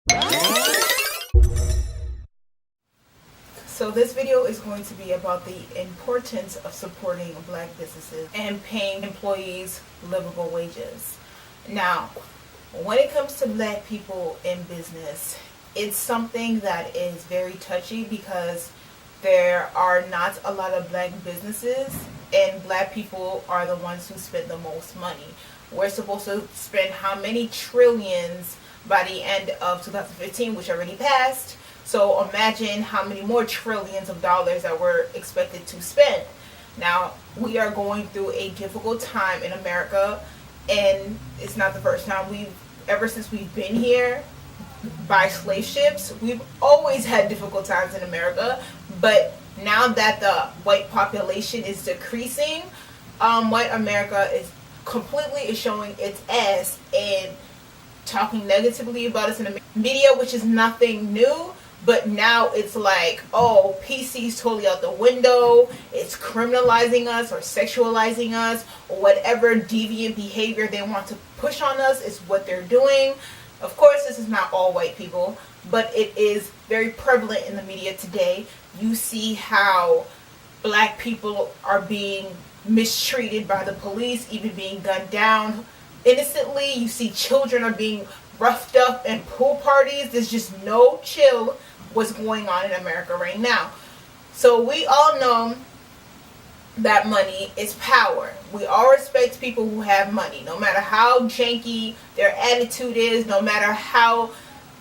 So this video is going to be about the importance of supporting black businesses and paying employees livable wages. Now, when it comes to black people in business, it's something that is very touchy because there are not a lot of black businesses and black people are the ones who spend the most money. We're supposed to spend how many trillions by the end of 2015, which already passed. So imagine how many more trillions of dollars that we're expected to spend. Now, we are going through a difficult time in America, and it's not the first time. Ever since we've been here by slave ships, we've always had difficult times in America. But now that the white population is decreasing, white America is showing its ass and talking negatively about us in the media, which is nothing new. But now it's like, oh, PC's totally out the window. It's criminalizing us or sexualizing us or whatever deviant behavior they want to push on us is what they're doing. Of course, this is not all white people, but it is very prevalent in the media today. You see how black people are being mistreated by the police, even being gunned down innocently. You see children are being roughed up in pool parties. There's just no chill what's going on in America right now. So we all know that money is power. We all respect people who have money, no matter how janky their attitude is, no matter how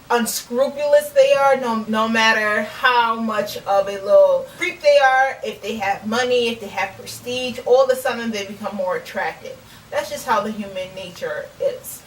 unscrupulous they are, no matter how much of a little creep they are. If they have money, if they have prestige, all of a sudden they become more attractive. That's just how the human nature is.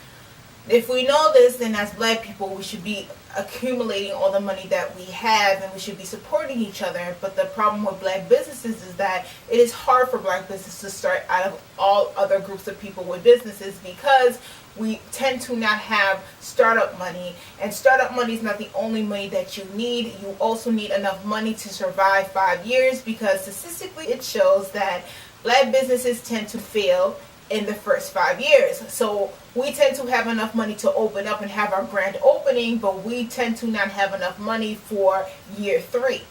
If we know this, then as black people, we should be accumulating all the money that we have and we should be supporting each other. But the problem with black businesses is that it is hard for black businesses to start out of all other groups of people with businesses because we tend to not have startup money. And startup money is not the only money that you need. You also need enough money to survive 5 years because statistically it shows that black businesses tend to fail in the first 5 years. So we tend to have enough money to open up and have our grand opening, but we tend to not have enough money for year 3.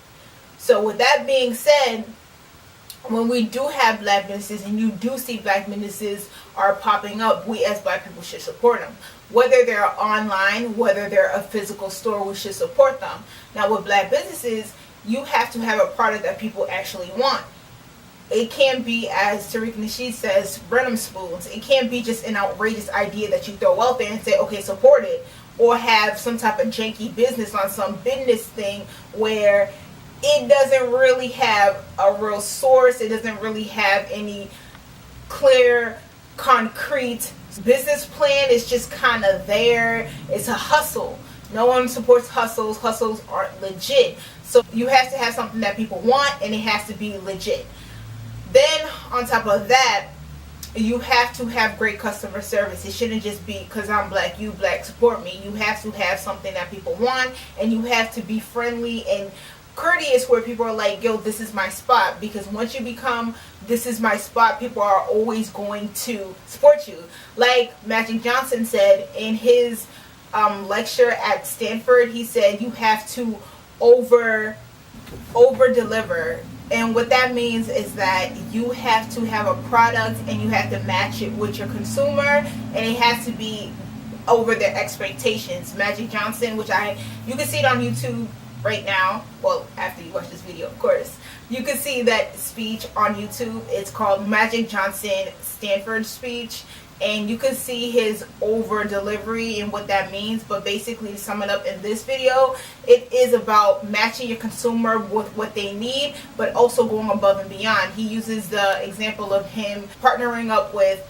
So with that being said, when we do have black businesses and you do see black businesses are popping up, we as black people should support them. Whether they're online, whether they're a physical store, we should support them. Now with black businesses, you have to have a product that people actually want. It can't be, as Tariq Nasheed says, Brenham spoons. It can't be just an outrageous idea that you throw out there and say, okay, support it. Or have some type of janky business on some business thing where it doesn't really have a real source. It doesn't really have any clear, concrete business plan. It's just kind of there. It's a hustle. No one supports hustles. Hustles aren't legit. So you have to have something that people want and it has to be legit. Then, on top of that, you have to have great customer service. It shouldn't just be, because I'm black, you black, support me. You have to have something that people want, and you have to be friendly and courteous where people are like, yo, this is my spot. Because once you become, this is my spot, people are always going to support you. Like Magic Johnson said in his lecture at Stanford, he said you have to over deliver. And what that means is that you have to have a product and you have to match it with your consumer, and it has to be over their expectations. Magic Johnson, you can see it on YouTube right now. Well, after you watch this video, of course. You can see that speech on YouTube. It's called Magic Johnson Stanford speech. And you can see his over delivery and what that means. But basically, to sum it up in this video, it is about matching your consumer with what they need, but also going above and beyond. He uses the example of him partnering up with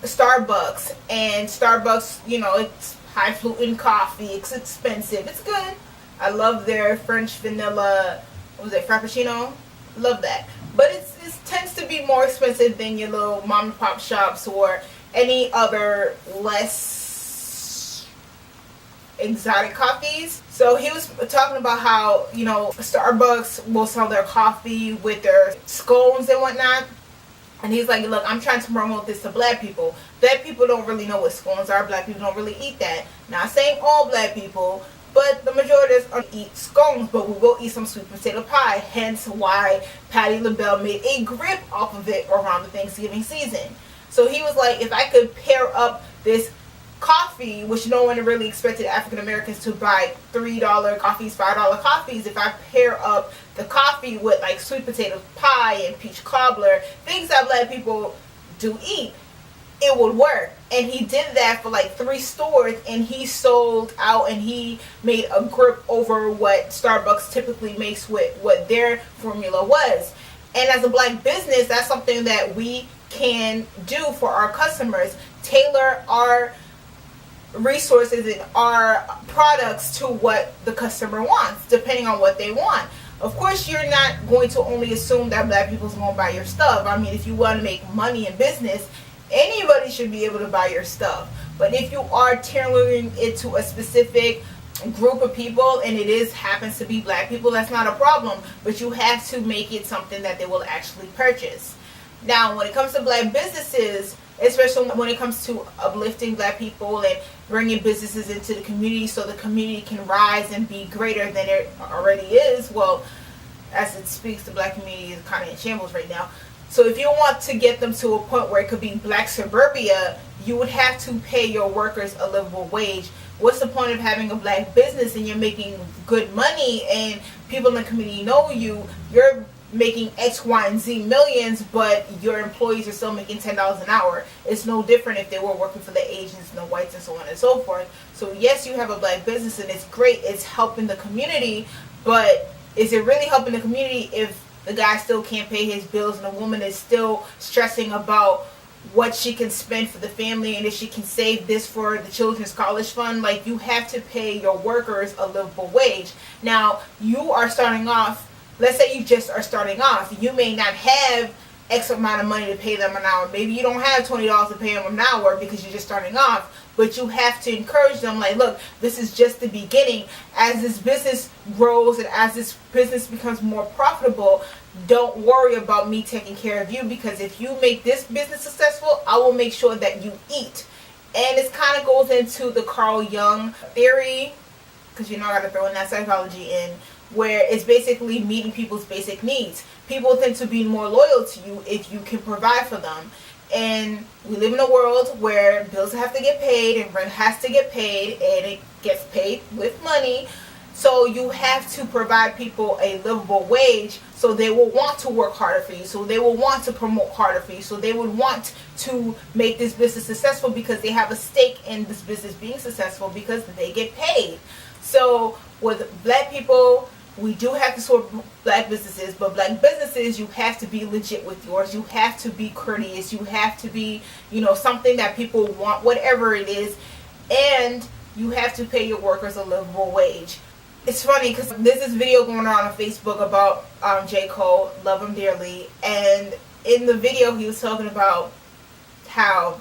Starbucks, and Starbucks, it's highfalutin coffee. It's expensive. It's good. I love their French vanilla, Frappuccino? Love that. But it tends to be more expensive than your little mom and pop shops or any other less exotic coffees. So he was talking about how, Starbucks will sell their coffee with their scones and whatnot. And he's like, look, I'm trying to promote this to black people. Black people don't really know what scones are. Black people don't really eat that. Not saying all black people, But the majority of us eat scones, but we will eat some sweet potato pie. Hence why Patti LaBelle made a grip off of it around the Thanksgiving season. So he was like, if I could pair up this coffee, which no one really expected African Americans to buy $3 coffees, $5 coffees, if I pair up the coffee with like sweet potato pie and peach cobbler, things that black people do eat, it would work. And he did that for like 3 stores, and he sold out, and he made a grip over what Starbucks typically makes with what their formula was. And as a black business, that's something that we can do for our customers. Tailor our resources and our products to what the customer wants, depending on what they want. Of course, you're not going to only assume that black people's going to buy your stuff. I mean, if you want to make money in business, anybody should be able to buy your stuff. But if you are tailoring it to a specific group of people, and it happens to be black people, that's not a problem. But you have to make it something that they will actually purchase. Now, when it comes to black businesses, especially when it comes to uplifting black people and bringing businesses into the community so the community can rise and be greater than it already is, well, as it speaks, the black community is kind of in shambles right now. So if you want to get them to a point where it could be black suburbia, you would have to pay your workers a livable wage. What's the point of having a black business and you're making good money and people in the community know you're making X, Y, and Z millions, but your employees are still making $10 an hour? It's no different if they were working for the Asians and the whites and so on and so forth. So yes, you have a black business and it's great, it's helping the community, but is it really helping the community if the guy still can't pay his bills and the woman is still stressing about what she can spend for the family and if she can save this for the children's college fund? Like, you have to pay your workers a livable wage. Now, you are starting off, let's say you just are starting off, you may not have X amount of money to pay them an hour. Maybe you don't have $20 to pay them an hour because you're just starting off, but you have to encourage them, like, look, this is just the beginning. As this business grows and as this business becomes more profitable, don't worry about me taking care of you, because if you make this business successful, I will make sure that you eat. And it kind of goes into the Carl Jung theory, because I got to throw in that psychology in, where it's basically meeting people's basic needs. People tend to be more loyal to you if you can provide for them. And we live in a world where bills have to get paid and rent has to get paid, and it gets paid with money. So you have to provide people a livable wage, so they will want to work harder for you, so they will want to promote harder for you, so they would want to make this business successful because they have a stake in this business being successful because they get paid. So with black people, we do have to support black businesses, but black businesses, you have to be legit with yours. You have to be courteous. You have to be, something that people want, whatever it is. And you have to pay your workers a livable wage. It's funny because there's this video going on Facebook about J. Cole, love him dearly. And in the video, he was talking about how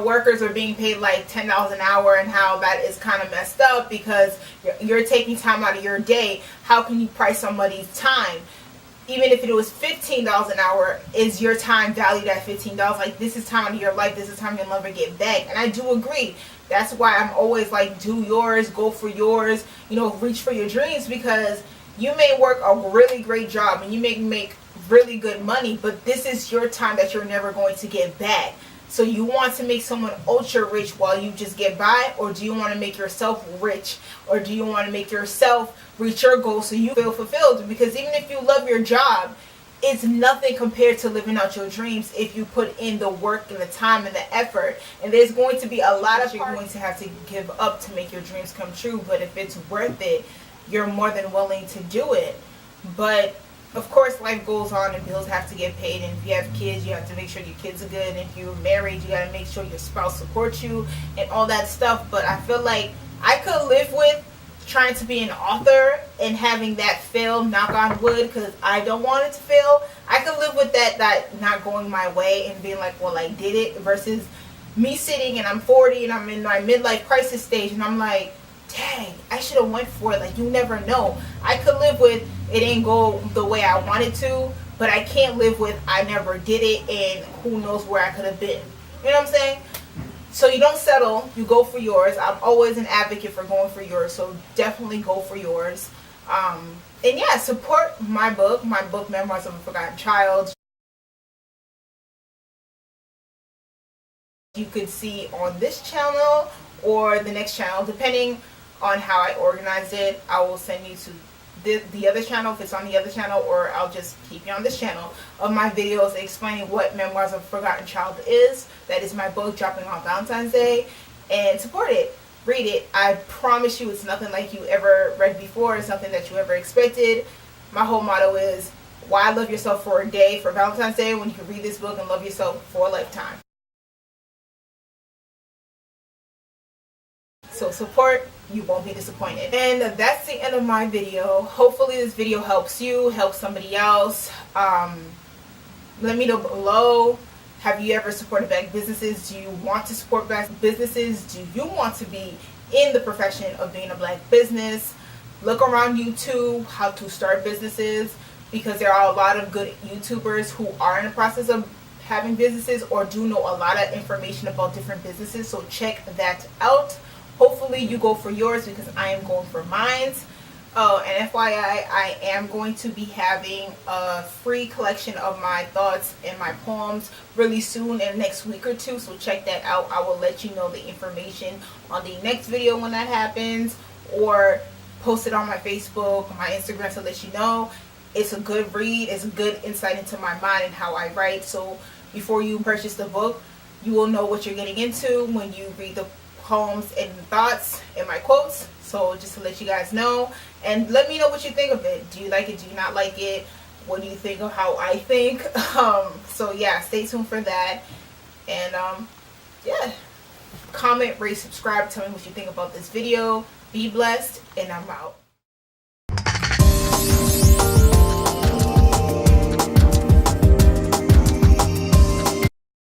workers are being paid like $10 an hour and how that is kind of messed up because you're taking time out of your day. How can you price somebody's time? Even if it was $15 an hour, is your time valued at $15? Like, this is time of your life. This is time you'll never get back. And I do agree. That's why I'm always like, do yours, go for yours, reach for your dreams, because you may work a really great job and you may make really good money, but this is your time that you're never going to get back. So you want to make someone ultra rich while you just get by, or do you want to make yourself rich, or do you want to make yourself reach your goals so you feel fulfilled? Because even if you love your job, it's nothing compared to living out your dreams if you put in the work and the time and the effort. And there's going to be a lot of you're going to have to give up to make your dreams come true, but if it's worth it, you're more than willing to do it. But of course, life goes on and bills have to get paid, and if you have kids, you have to make sure your kids are good, and if you're married, you got to make sure your spouse supports you and all that stuff. But I feel like I could live with trying to be an author and having that fail, knock on wood, because I don't want it to fail. I could live with that not going my way and being like, well, I did it, versus me sitting and I'm 40 and I'm in my midlife crisis stage and I'm like, dang, I should have went for it. Like, you never know. I could live with it ain't go the way I wanted to, but I can't live with I never did it and who knows where I could have been. You know what I'm saying? So you don't settle, you go for yours. I'm always an advocate for going for yours, so definitely go for yours. And yeah, support my book Memoirs of a Forgotten Child. You could see on this channel or the next channel, depending on how I organize it. I will send you to the other channel if it's on the other channel, or I'll just keep you on this channel of my videos explaining what Memoirs of a Forgotten Child is. That is my book dropping on Valentine's Day, and support it, read it. I promise you it's nothing like you ever read before. It's nothing that you ever expected. My whole motto is, why love yourself for a day for Valentine's Day when you can read this book and love yourself for a lifetime? So support, you won't be disappointed. And that's the end of my video. Hopefully this video helps you, helps somebody else. Let me know below, have you ever supported Black businesses? Do you want to support Black businesses? Do you want to be in the profession of being a Black business? Look around YouTube, how to start businesses, because there are a lot of good YouTubers who are in the process of having businesses or do know a lot of information about different businesses. So check that out. Hopefully you go for yours, because I am going for mine. And FYI, I am going to be having a free collection of my thoughts and my poems really soon, in the next week or two. So check that out. I will let you know the information on the next video when that happens, or post it on my Facebook, my Instagram, to let you know. It's a good read. It's a good insight into my mind and how I write. So before you purchase the book, you will know what you're getting into when you read the poems and thoughts and my quotes. So just to let you guys know, and let me know what you think of it. Do you like it? Do you not like it? What do you think of how I think? So yeah, stay tuned for that. And yeah, comment, rate, subscribe, tell me what you think about this video. Be blessed, and I'm out.